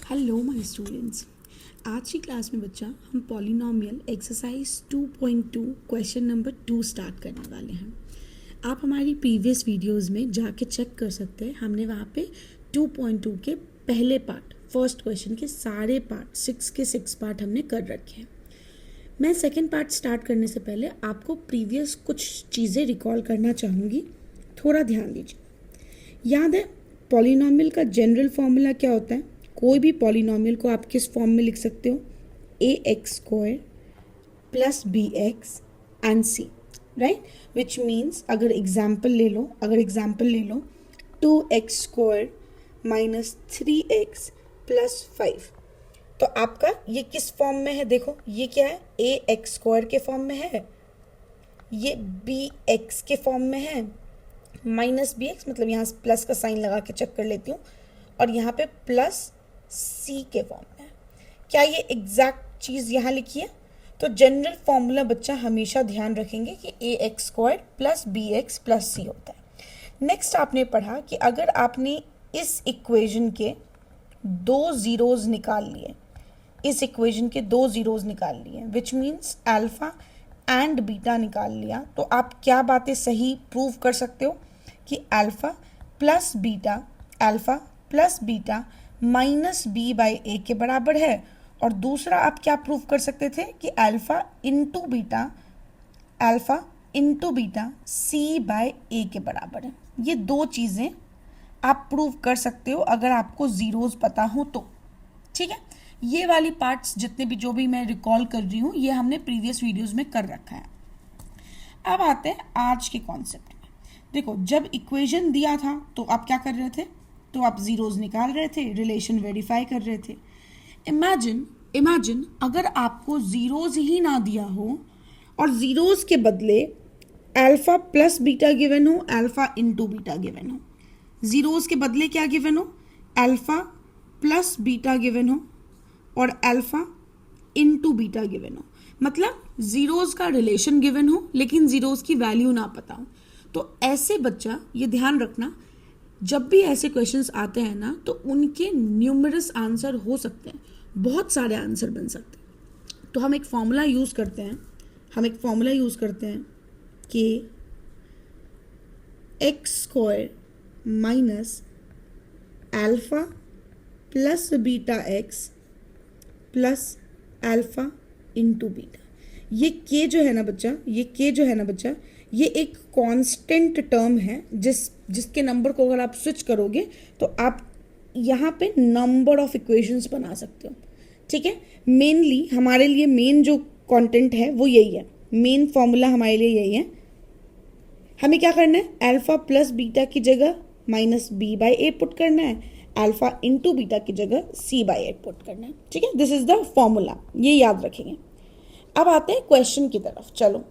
Hello my students. आज की class में बच्चा हम polynomial exercise 2.2 question number 2 start करने वाले हैं। आप हमारी प्रीवियस वीडियोस में जाके चेक कर सकते हैं। हमने वहाँ पे 2.2 के पहले पार्ट फर्स्ट क्वेश्चन के सारे पार्ट 6 के 6 पार्ट हमने कर रखे हैं। मैं सेकेंड पार्ट स्टार्ट करने से पहले आपको प्रीवियस कुछ चीज़ें रिकॉल करना चाहूँगी। थोड़ा ध्यान दीजिए। याद है पॉलिनोमियल का जनरल फॉर्मूला क्या होता है? कोई भी पॉलिनोमियल को आप किस फॉर्म में लिख सकते हो? ax² plus bx and c, right? Which means अगर एग्जाम्पल ले लो 2x² माइनस 3x प्लस 5, तो आपका ये किस फॉर्म में है? देखो ये क्या है, ax² के फॉर्म में है, ये bx के फॉर्म में है, माइनस bx मतलब यहाँ प्लस का साइन लगा के चेक कर लेती हूँ, और यहाँ पे प्लस सी के फॉर्म में है। क्या ये एग्जैक्ट चीज़ यहाँ लिखी है? तो जनरल फॉर्मूला बच्चा हमेशा ध्यान रखेंगे कि ax² प्लस bx प्लस सी होता है। नेक्स्ट आपने पढ़ा कि अगर आपने इस इक्वेशन के दो ज़ीरोज़ निकाल लिए, which means alpha and beta निकाल लिया, तो आप क्या बातें सही प्रूव कर सकते हो कि alpha plus beta minus B by a के बराबर है। और दूसरा आप क्या प्रूव कर सकते थे कि alpha into beta c by a के बराबर है। ये दो चीज़ें आप प्रूव कर सकते हो अगर आपको ज़ीरोज़ पता हो तो, ठीक है। ये वाली पार्ट्स जितने भी जो भी मैं रिकॉल कर रही हूँ ये हमने प्रीवियस वीडियोस में कर रखा है। अब आते हैं आज के कॉन्सेप्ट में। देखो जब इक्वेशन दिया था तो आप क्या कर रहे थे? तो आप ज़ीरोज़ निकाल रहे थे, रिलेशन वेरीफाई कर रहे थे। इमेजिन अगर आपको ज़ीरोज़ ही ना दिया हो और ज़ीरोज़ के बदले अल्फ़ा प्लस बीटा गिवन हो, अल्फ़ा इंटू बीटा गिवन हो। ज़ीरोज़ के बदले क्या गिवन हो? अल्फ़ा प्लस बीटा गिवन हो और अल्फ़ा इंटू बीटा गिवन हो। मतलब ज़ीरोज़ का रिलेशन गिवन हो लेकिन ज़ीरोज़ की वैल्यू ना पता हो। तो ऐसे बच्चा ये ध्यान रखना, जब भी ऐसे क्वेश्चंस आते हैं ना तो उनके न्यूमरस आंसर हो सकते हैं, बहुत सारे आंसर बन सकते हैं। तो हम एक फॉर्मूला यूज़ करते हैं कि x² minus alpha plus beta x plus alpha into beta. ये के जो है ना बच्चा, ये एक कांस्टेंट टर्म है जिसके नंबर को अगर आप स्विच करोगे तो आप यहाँ पे नंबर ऑफ इक्वेशंस बना सकते हो, ठीक है। मेनली हमारे लिए मेन जो कंटेंट है वो यही है, मेन फॉर्मूला हमारे लिए यही है। हमें क्या करना है? अल्फ़ा प्लस बीटा की जगह minus B by A put करना है, अल्फ़ा इंटू बीटा की जगह सी बाई ए पुट करना है, ठीक है। दिस इज द फॉर्मूला, ये याद रखेंगे। अब आते हैं क्वेश्चन की तरफ। चलो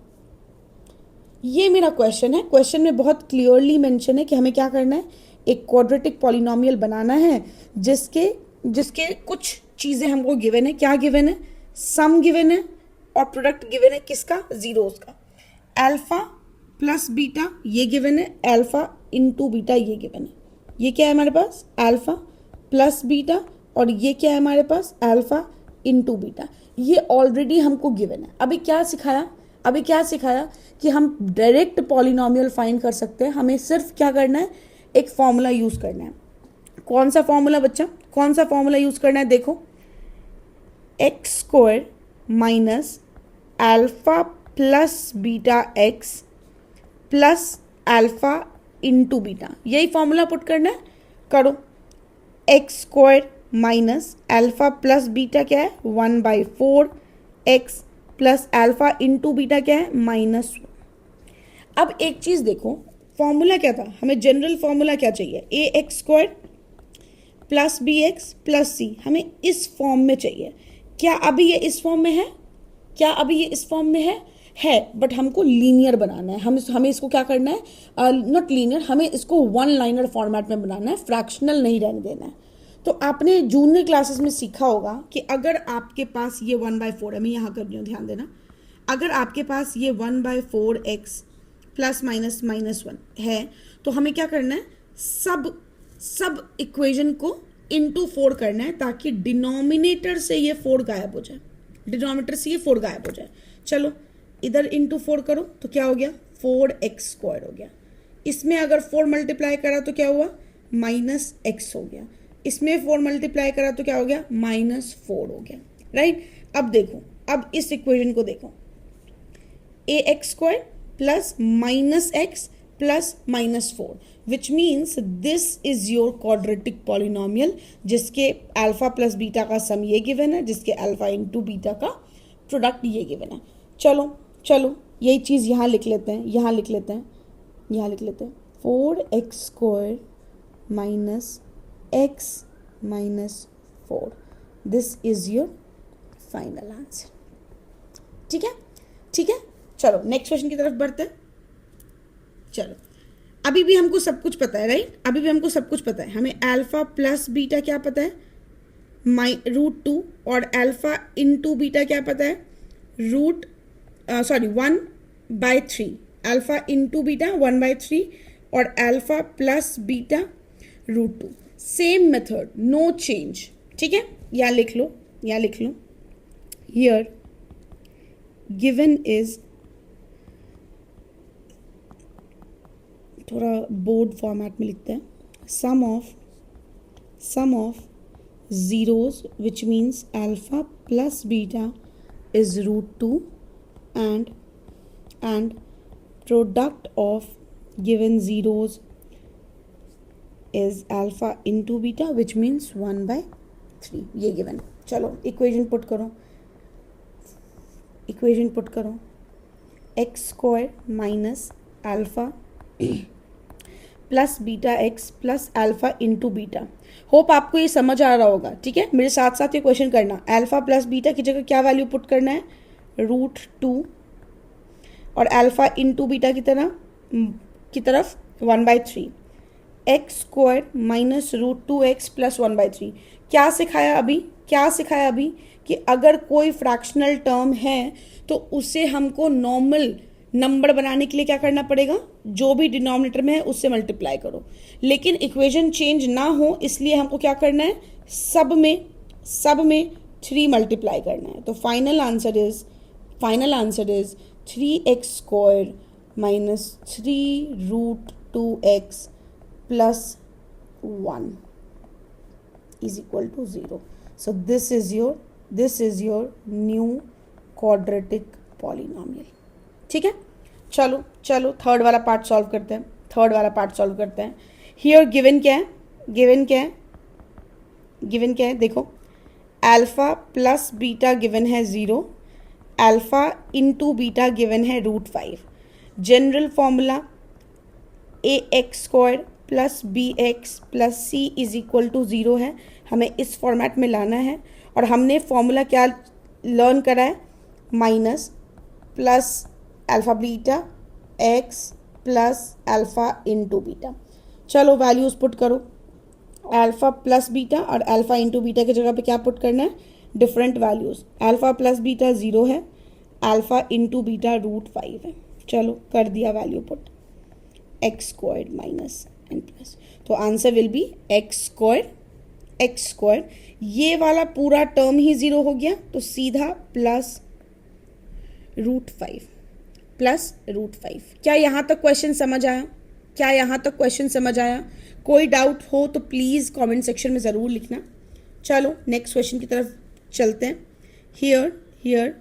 ये मेरा क्वेश्चन है। क्वेश्चन में बहुत क्लियरली मेंशन है कि हमें क्या करना है, एक क्वाड्रेटिक पॉलिनोमियल बनाना है जिसके कुछ चीज़ें हमको गिवन है। क्या गिवन है? सम गिवन है और प्रोडक्ट गिवन है किसका? ज़ीरोज़ का। अल्फ़ा प्लस बीटा ये गिवन है, अल्फ़ा इंटू बीटा ये गिवन है। ये क्या है हमारे पास? अल्फ़ा प्लस बीटा, और ये क्या है हमारे पास? Alpha into beta. ये ऑलरेडी हमको गिवन है। अभी क्या सिखाया कि हम डायरेक्ट पॉलिनोमियल फाइंड कर सकते हैं। हमें सिर्फ क्या करना है, एक फॉर्मूला यूज़ करना है। कौन सा फॉर्मूला बच्चा? यूज़ करना है? देखो x² minus alpha plus beta x plus alpha into beta, यही फॉर्मूला पुट करना है। करो। x² minus alpha plus beta क्या है? 1/4 x plus alpha into beta क्या है? -1। अब एक चीज़ देखो, फॉर्मूला क्या था? हमें जनरल फॉर्मूला क्या चाहिए? ax² plus bx plus c। हमें इस फॉर्म में चाहिए। क्या अभी ये इस फॉर्म में है? है, बट हमको लीनियर बनाना है। हमें इसको क्या करना है? नॉट लीनियर, हमें इसको वन लाइनर फॉर्मेट में बनाना है, फ्रैक्शनल नहीं रहने देना है। तो आपने जूनियर क्लासेस में सीखा होगा कि अगर आपके पास ये 1/4 है, मैं यहाँ कर रही हूँ, ध्यान देना। अगर आपके पास ये 1/4 x प्लस -1 है तो हमें क्या करना है? सब इक्वेशन को इंटू 4 करना है ताकि डिनोमिनेटर से ये 4 गायब हो जाए, डिनोमिनेटर से ये 4 गायब हो जाए। चलो इधर इंटू 4 करो तो क्या हो गया, 4x² हो गया। इसमें अगर 4 मल्टीप्लाई करा तो क्या हुआ, -x हो गया। इसमें 4 मल्टीप्लाई करा तो क्या हो गया, -4 हो गया, राइट। अब देखो, अब इस इक्वेशन को देखो, ax² plus -x plus -4 which means this is your quadratic polynomial, जिसके अल्फा प्लस बीटा का सम ये गिवन है, जिसके अल्फा इंटू बीटा का प्रोडक्ट ये गिवन है। चलो चलो यही चीज़ यहाँ लिख लेते हैं, यहाँ लिख लेते हैं, यहाँ लिख लेते हैं 4x² minus x minus 4, this is your final answer. ठीक है, ठीक है। चलो नेक्स्ट क्वेश्चन की तरफ बढ़ते हैं। चलो अभी भी हमको सब कुछ पता है, राइट, अभी भी हमको सब कुछ पता है। हमें अल्फा प्लस बीटा क्या पता है, √2, और अल्फा इंटू बीटा क्या पता है, 1/3। अल्फा इंटू बीटा 1/3 और alpha plus beta √2। Same method, no change. ठीक है, यहाँ लिख लो, यहाँ लिख लो, हियर गिवन इज, थोड़ा बोर्ड फॉर्मेट में लिखते हैं, sum of zeros which means alpha plus beta is √2 and product of given zeros is alpha into beta which means 1/3, ये गिवन। चलो इक्वेशन पुट करो, इक्वेशन पुट करो, x² minus alpha plus beta x plus alpha into beta. Hope आपको ये समझ आ रहा होगा, ठीक है। मेरे साथ साथ ये क्वेश्चन करना, अल्फा प्लस बीटा की जगह क्या वैल्यू पुट करना है, √2, और अल्फा इंटू बीटा की तरफ 1/3, x² माइनस √2x प्लस 1/3। क्या सिखाया अभी, क्या सिखाया अभी कि अगर कोई फ्रैक्शनल टर्म है तो उसे हमको नॉर्मल नंबर बनाने के लिए क्या करना पड़ेगा, जो भी डिनोमिनेटर में है उससे मल्टीप्लाई करो। लेकिन इक्वेशन चेंज ना हो इसलिए हमको क्या करना है, सब में 3 मल्टीप्लाई करना है। तो final answer is 3x² minus 3√2x plus 1 is equal to 0। So this is your new quadratic polynomial. ठीक है, चलो चलो थर्ड वाला पार्ट सॉल्व करते हैं। हियर गिवन क्या है, गिवन क्या है, देखो अल्फा प्लस बीटा गिवन है 0, अल्फा इंटू बीटा गिवन है √5। General formula ax² plus bx plus c is equal to 0 है, हमें इस फॉर्मेट में लाना है। और हमने फॉर्मूला क्या लर्न करा है, minus plus alpha beta x plus alpha into beta. चलो वैल्यूज पुट करो, अल्फा प्लस बीटा और अल्फा इंटू बीटा की जगह पे क्या पुट करना है, different values. Alpha plus beta 0 है, अल्फा इंटू बीटा √5 है। चलो कर दिया value put, x² minus n plus, तो आंसर विल बी x²। ये वाला पूरा टर्म ही 0 हो गया तो सीधा प्लस √5 प्लस √5। क्या यहाँ तक क्वेश्चन समझ आया? कोई डाउट हो तो प्लीज़ कमेंट सेक्शन में ज़रूर लिखना। चलो नेक्स्ट क्वेश्चन की तरफ चलते हैं। Here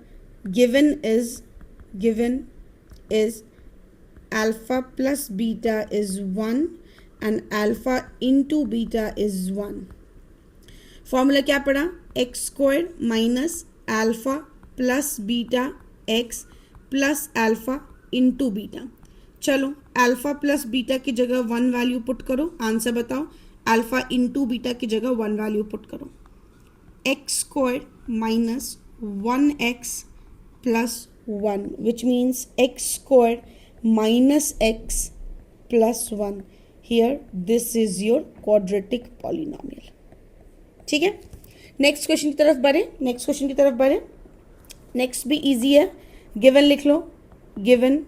given is alpha plus beta is 1 and alpha into beta is 1। Formula क्या पड़ा, x² minus alpha plus beta x plus alpha into beta. चलो अल्फा प्लस बीटा की जगह 1 वैल्यू पुट करो, आंसर बताओ। अल्फा इंटू बीटा की जगह 1 value put करो, x² minus 1x plus 1 which means x² minus x plus 1। Here this is your quadratic polynomial. ठीक है, नेक्स्ट क्वेश्चन की तरफ बढ़े। नेक्स्ट भी इजी है, गिवन लिख लो। गिवन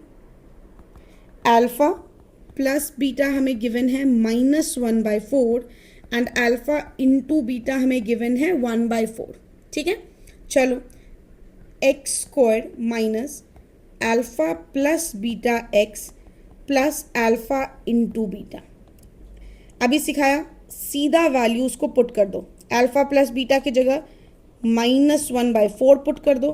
अल्फा प्लस बीटा हमें गिवन है -1/4 एंड अल्फा इंटू बीटा हमें गिवन है 1/4। ठीक है, चलो x square minus alpha plus beta x plus alpha into beta. अभी सिखाया, सीधा वैल्यूज को पुट कर दो। अल्फा प्लस बीटा की जगह -1/4 पुट कर दो,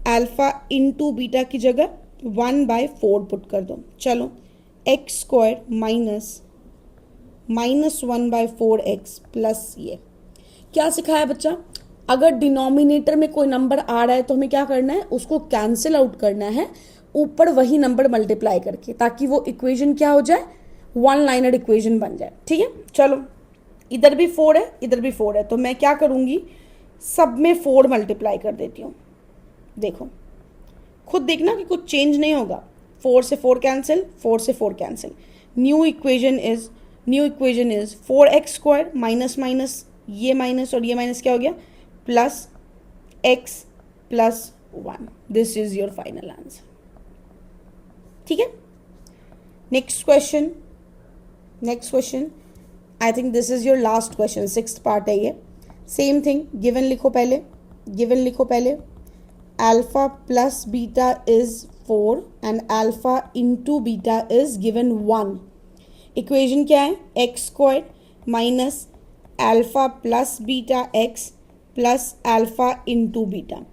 अल्फा इंटू बीटा की जगह 1/4 पुट कर दो। चलो x square minus 1/4x plus ये क्या सिखाया बच्चा, अगर डिनोमिनेटर में कोई नंबर आ रहा है तो हमें क्या करना है, उसको कैंसिल आउट करना है ऊपर वही नंबर मल्टीप्लाई करके, ताकि वो इक्वेशन क्या हो जाए, वन लाइनर इक्वेशन बन जाए। ठीक है, चलो इधर भी 4 है इधर भी 4 है, तो मैं क्या करूंगी, सब में 4 मल्टीप्लाई कर देती हूँ। देखो खुद देखना कि कुछ चेंज नहीं होगा। 4 से 4 कैंसिल, 4 से 4 cancel. New equation is 4x square minus minus ये माइनस और ये माइनस क्या हो गया, plus x plus 1। This is your final answer. ठीक है, next question I think this is your last question, 6th part है ये। सेम थिंग, गिवन लिखो पहले alpha plus beta is 4 and alpha into beta is given 1। Equation क्या है, x square minus alpha plus beta x plus alpha into beta.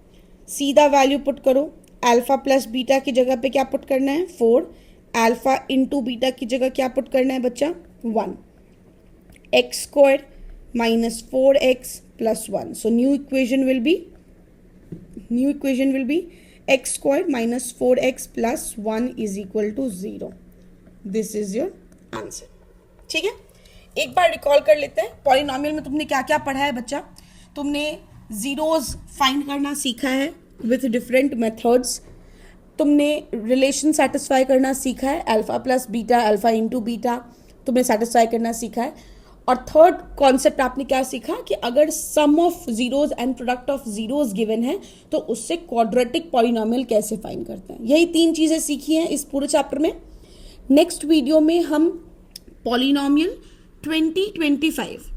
सीधा value put करो, alpha plus beta की जगह पे क्या पुट करना है, 4, अल्फा इंटू बीटा की जगह क्या पुट करना है बच्चा, 1। X square minus 4x plus 1। So new equation will be x square minus 4x plus 1 is equal to 0। This is your answer. ठीक है, एक बार रिकॉल कर लेते हैं, पॉलिनोमियल में तुमने क्या क्या पढ़ा है बच्चा। तुमने जीरोज फाइंड करना सीखा है विथ डिफरेंट मेथड्स, तुमने रिलेशन सेटिस्फाई करना सीखा है, alpha plus beta alpha into beta तुमने सेटिस्फाई करना सीखा है, और थर्ड कॉन्सेप्ट आपने क्या सीखा कि अगर sum of zeros and product of zeros given है तो उससे क्वाड्रेटिक पॉलिनोमियल कैसे फाइंड करते हैं। यही 3 चीजें सीखी हैं इस पूरे चैप्टर में। नेक्स्ट वीडियो में हम पॉलिनोमियल 2025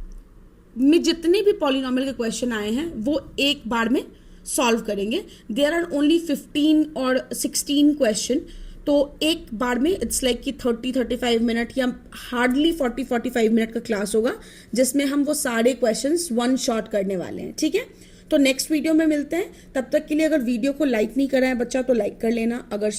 में जितने भी पॉलिनोमियल के क्वेश्चन आए हैं वो एक बार में सॉल्व करेंगे। देयर आर ओनली 15 और 16 क्वेश्चन, तो एक बार में इट्स लाइक कि 30-35 मिनट या हार्डली 40-45 मिनट का क्लास होगा, जिसमें हम वो सारे क्वेश्चंस वन शॉट करने वाले हैं। ठीक है, तो नेक्स्ट वीडियो में मिलते हैं। तब तक के लिए अगर वीडियो को लाइक नहीं करा है बच्चा तो लाइक कर लेना, अगर